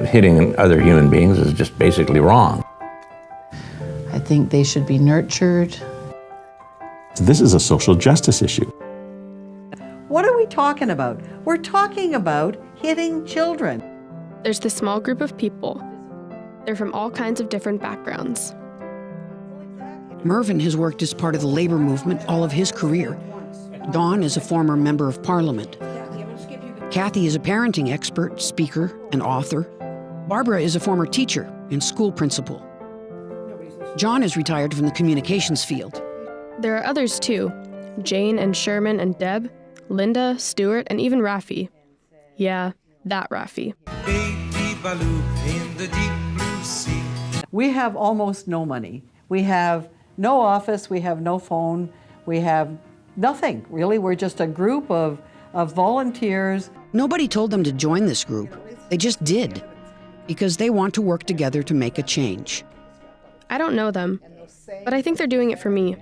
Hitting other human beings is just basically wrong. I think they should be nurtured. This is a social justice issue. What are we talking about? We're talking about hitting children. There's this small group of people. They're from all kinds of different backgrounds. Mervyn has worked as part of the labor movement all of his career. Dawn is a former member of parliament. Kathy is a parenting expert, speaker, and author. Barbara is a former teacher and school principal. John is retired from the communications field. There are others too. Jane and Sherman and Deb, Linda, Stuart, and even Rafi. Yeah, that Rafi. We have almost no money. We have no office, we have no phone, we have nothing, really. We're just a group of volunteers. Nobody told them to join this group. They just did, because they want to work together to make a change. I don't know them, but I think they're doing it for me,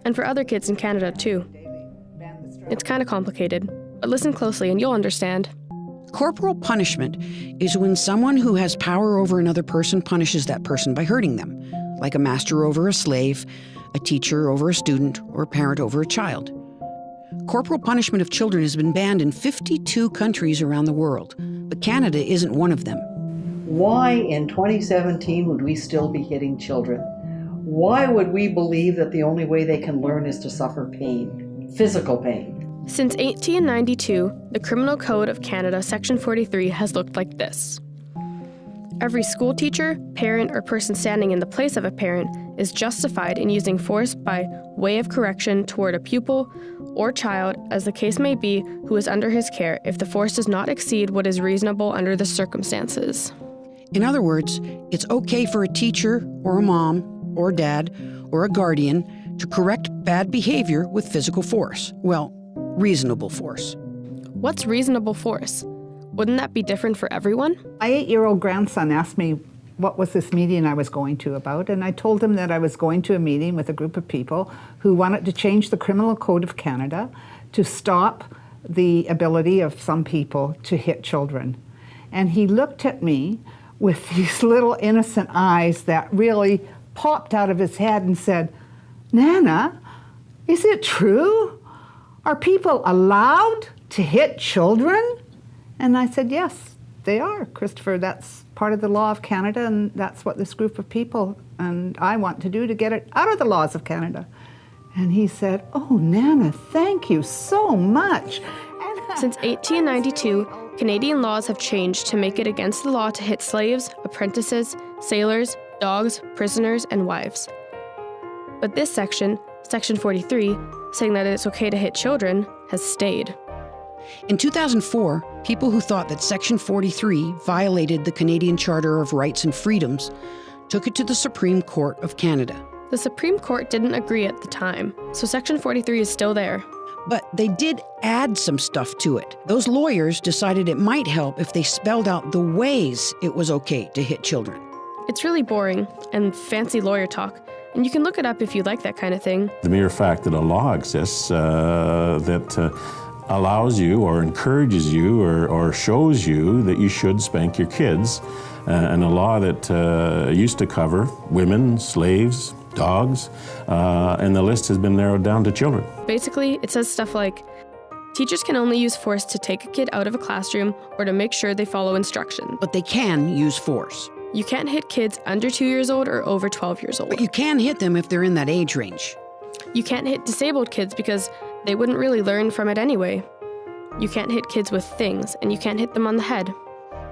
and for other kids in Canada too. It's kind of complicated, but listen closely and you'll understand. Corporal punishment is when someone who has power over another person punishes that person by hurting them, like a master over a slave, a teacher over a student, or a parent over a child. Corporal punishment of children has been banned in 52 countries around the world, but Canada isn't one of them. Why in 2017 would we still be hitting children? Why would we believe that the only way they can learn is to suffer pain, physical pain? Since 1892, the Criminal Code of Canada, Section 43, has looked like this. Every school teacher, parent, or person standing in the place of a parent is justified in using force by way of correction toward a pupil or child, as the case may be, who is under his care, if the force does not exceed what is reasonable under the circumstances. In other words, it's okay for a teacher or a mom or dad or a guardian to correct bad behavior with physical force. Well, reasonable force. What's reasonable force? Wouldn't that be different for everyone? My 8-year-old grandson asked me what was this meeting I was going to about, and I told him that I was going to a meeting with a group of people who wanted to change the Criminal Code of Canada to stop the ability of some people to hit children. And he looked at me with these little innocent eyes that really popped out of his head and said, "Nana, is it true? Are people allowed to hit children?" And I said, "Yes, they are, Christopher. That's part of the law of Canada, and that's what this group of people and I want to do to get it out of the laws of Canada." And he said, "Oh, Nana, thank you so much." Since 1892, Canadian laws have changed to make it against the law to hit slaves, apprentices, sailors, dogs, prisoners, and wives. But this section, Section 43, saying that it's okay to hit children, has stayed. In 2004, people who thought that Section 43 violated the Canadian Charter of Rights and Freedoms took it to the Supreme Court of Canada. The Supreme Court didn't agree at the time, so Section 43 is still there. But they did add some stuff to it. Those lawyers decided it might help if they spelled out the ways it was okay to hit children. It's really boring and fancy lawyer talk, and you can look it up if you like that kind of thing. The mere fact that a law exists that allows you or encourages you or shows you that you should spank your kids, and a law that used to cover women, slaves, dogs, and the list has been narrowed down to children. Basically, it says stuff like, teachers can only use force to take a kid out of a classroom or to make sure they follow instruction. But they can use force. You can't hit kids under 2 years old or over 12 years old. But you can hit them if they're in that age range. You can't hit disabled kids because they wouldn't really learn from it anyway. You can't hit kids with things, and you can't hit them on the head.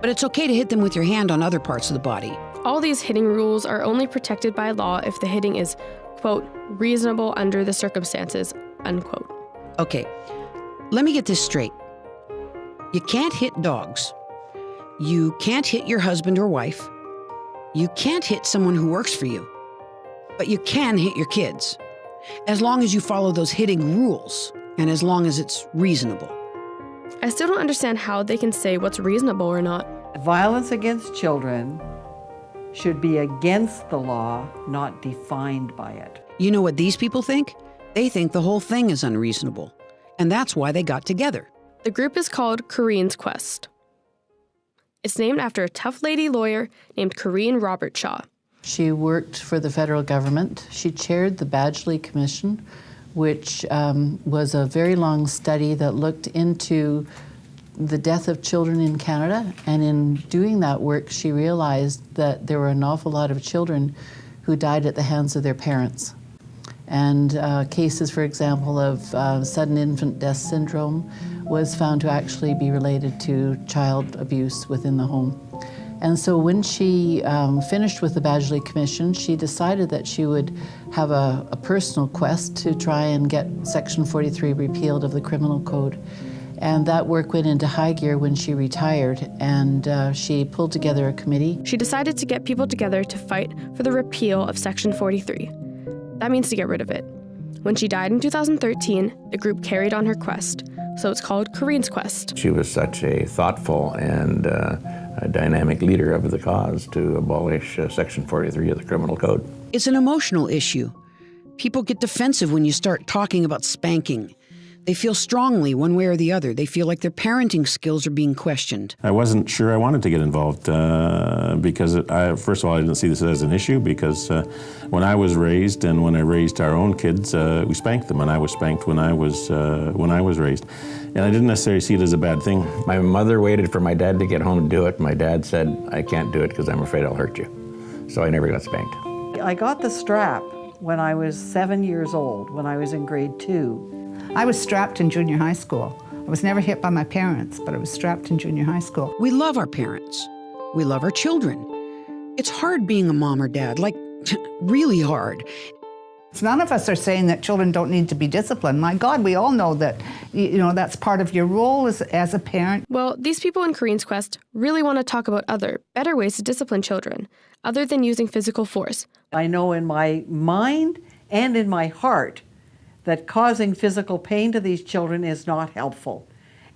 But it's okay to hit them with your hand on other parts of the body. All these hitting rules are only protected by law if the hitting is, quote, reasonable under the circumstances, unquote. Okay, let me get this straight. You can't hit dogs. You can't hit your husband or wife. You can't hit someone who works for you. But you can hit your kids, as long as you follow those hitting rules, and as long as it's reasonable. I still don't understand how they can say what's reasonable or not. Violence against children should be against the law, not defined by it. You know what these people think? They think the whole thing is unreasonable. And that's why they got together. The group is called Corinne's Quest. It's named after a tough lady lawyer named Corinne Robertshaw. She worked for the federal government. She chaired the Badgley Commission, which was a very long study that looked into the death of children in Canada. And in doing that work, she realized that there were an awful lot of children who died at the hands of their parents. And cases, for example, of sudden infant death syndrome was found to actually be related to child abuse within the home. And so when she finished with the Badgley Commission, she decided that she would have a personal quest to try and get Section 43 repealed of the Criminal Code. And that work went into high gear when she retired, and she pulled together a committee. She decided to get people together to fight for the repeal of Section 43. That means to get rid of it. When she died in 2013, the group carried on her quest, so it's called Corinne's Quest. She was such a thoughtful and a dynamic leader of the cause to abolish Section 43 of the Criminal Code. It's an emotional issue. People get defensive when you start talking about spanking. They feel strongly one way or the other. They feel like their parenting skills are being questioned. I wasn't sure I wanted to get involved because, first of all, I didn't see this as an issue because when I was raised and when I raised our own kids, we spanked them, and I was spanked when I was raised. And I didn't necessarily see it as a bad thing. My mother waited for my dad to get home to do it. My dad said, "I can't do it because I'm afraid I'll hurt you." So I never got spanked. I got the strap when I was 7 years old, when I was in grade 2. I was strapped in junior high school. I was never hit by my parents, but I was strapped in junior high school. We love our parents. We love our children. It's hard being a mom or dad, like really hard. None of us are saying that children don't need to be disciplined. My God, we all know that, that's part of your role as a parent. Well, these people in Corinne's Quest really want to talk about other, better ways to discipline children, other than using physical force. I know in my mind and in my heart that causing physical pain to these children is not helpful.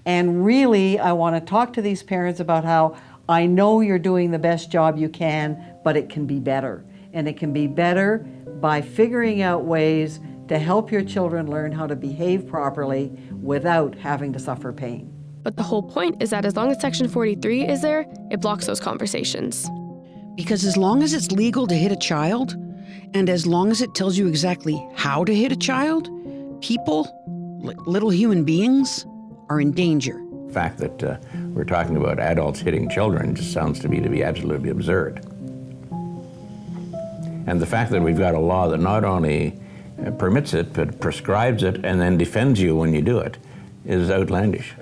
And really, I want to talk to these parents about how I know you're doing the best job you can, but it can be better. And it can be better by figuring out ways to help your children learn how to behave properly without having to suffer pain. But the whole point is that as long as Section 43 is there, it blocks those conversations. Because as long as it's legal to hit a child, and as long as it tells you exactly how to hit a child, people, like little human beings, are in danger. The fact that we're talking about adults hitting children just sounds to me to be absolutely absurd. And the fact that we've got a law that not only permits it, but prescribes it and then defends you when you do it is outlandish.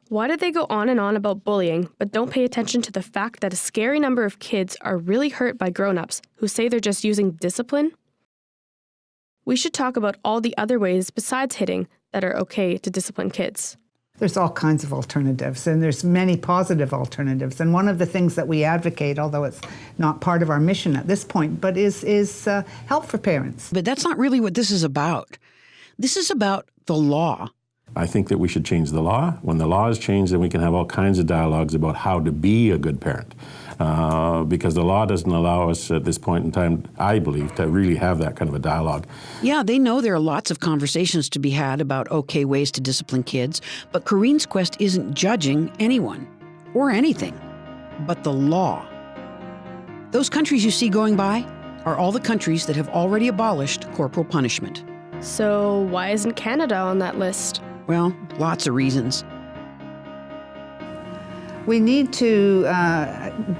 Why do they go on and on about bullying, but don't pay attention to the fact that a scary number of kids are really hurt by grown-ups who say they're just using discipline? We should talk about all the other ways besides hitting that are okay to discipline kids. There's all kinds of alternatives, and there's many positive alternatives. And one of the things that we advocate, although it's not part of our mission at this point, but is help for parents. But that's not really what this is about. This is about the law. I think that we should change the law. When the law is changed, then we can have all kinds of dialogues about how to be a good parent. Because the law doesn't allow us at this point in time, I believe, to really have that kind of a dialogue. Yeah, they know there are lots of conversations to be had about okay ways to discipline kids, but Corinne's Quest isn't judging anyone or anything, but the law. Those countries you see going by are all the countries that have already abolished corporal punishment. So why isn't Canada on that list? Well, lots of reasons. We need to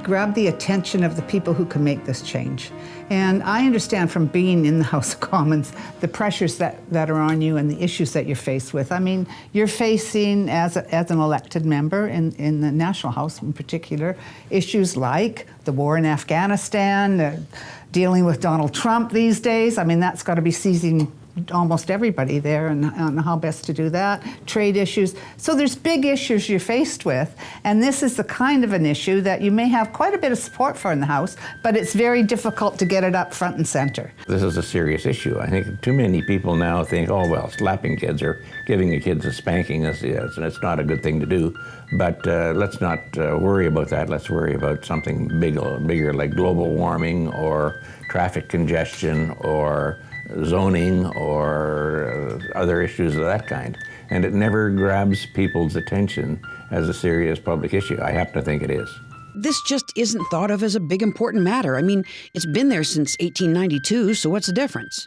grab the attention of the people who can make this change. And I understand from being in the House of Commons the pressures that are on you and the issues that you're faced with. I mean, you're facing, as an elected member in the National House in particular, issues like the war in Afghanistan, dealing with Donald Trump these days. I mean, that's got to be seizing almost everybody there on how best to do that, trade issues. So there's big issues you're faced with, and this is the kind of an issue that you may have quite a bit of support for in the House, but it's very difficult to get it up front and center. This is a serious issue. I think too many people now think, oh, well, slapping kids or giving the kids a spanking is it's not a good thing to do. But let's not worry about that. Let's worry about something bigger like global warming or traffic congestion or zoning or other issues of that kind. And it never grabs people's attention as a serious public issue. I happen to think it is. This just isn't thought of as a big important matter. I mean, it's been there since 1892, so what's the difference?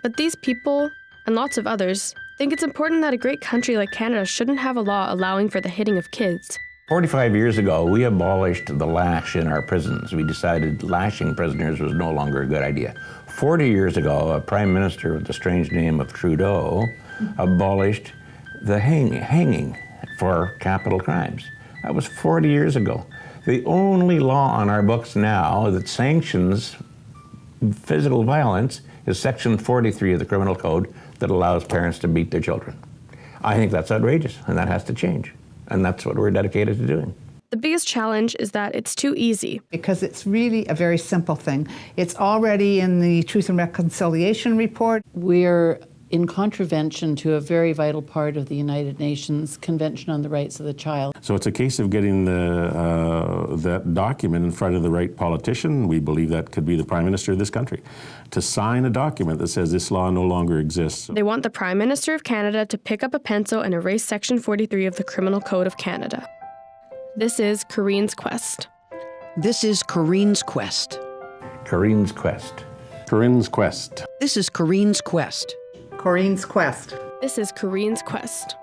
But these people, and lots of others, think it's important that a great country like Canada shouldn't have a law allowing for the hitting of kids. 45 years ago, we abolished the lash in our prisons. We decided lashing prisoners was no longer a good idea. 40 years ago, a prime minister with the strange name of Trudeau abolished the hanging for capital crimes. That was 40 years ago. The only law on our books now that sanctions physical violence is Section 43 of the Criminal Code that allows parents to beat their children. I think that's outrageous, and that has to change. And that's what we're dedicated to doing. The biggest challenge is that it's too easy. Because it's really a very simple thing. It's already in the Truth and Reconciliation report. We're in contravention to a very vital part of the United Nations Convention on the Rights of the Child. So it's a case of getting that document in front of the right politician. We believe that could be the Prime Minister of this country, to sign a document that says this law no longer exists. They want the Prime Minister of Canada to pick up a pencil and erase Section 43 of the Criminal Code of Canada. This is Corinne's quest. This is Corinne's quest. Corinne's quest. Corinne's quest. This is Corinne's quest. Corinne's quest. This is Corinne's quest.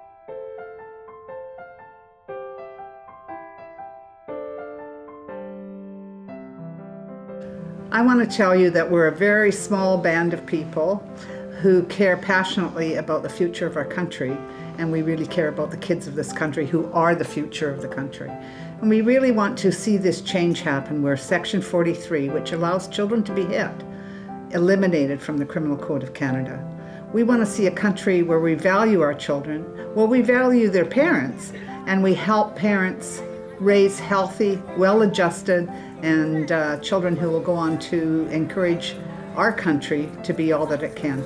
I want to tell you that we're a very small band of people who care passionately about the future of our country, and we really care about the kids of this country who are the future of the country. And we really want to see this change happen where Section 43, which allows children to be hit, eliminated from the Criminal Code of Canada. We want to see a country where we value our children, where we value their parents, and we help parents raise healthy, well-adjusted, and children who will go on to encourage our country to be all that it can.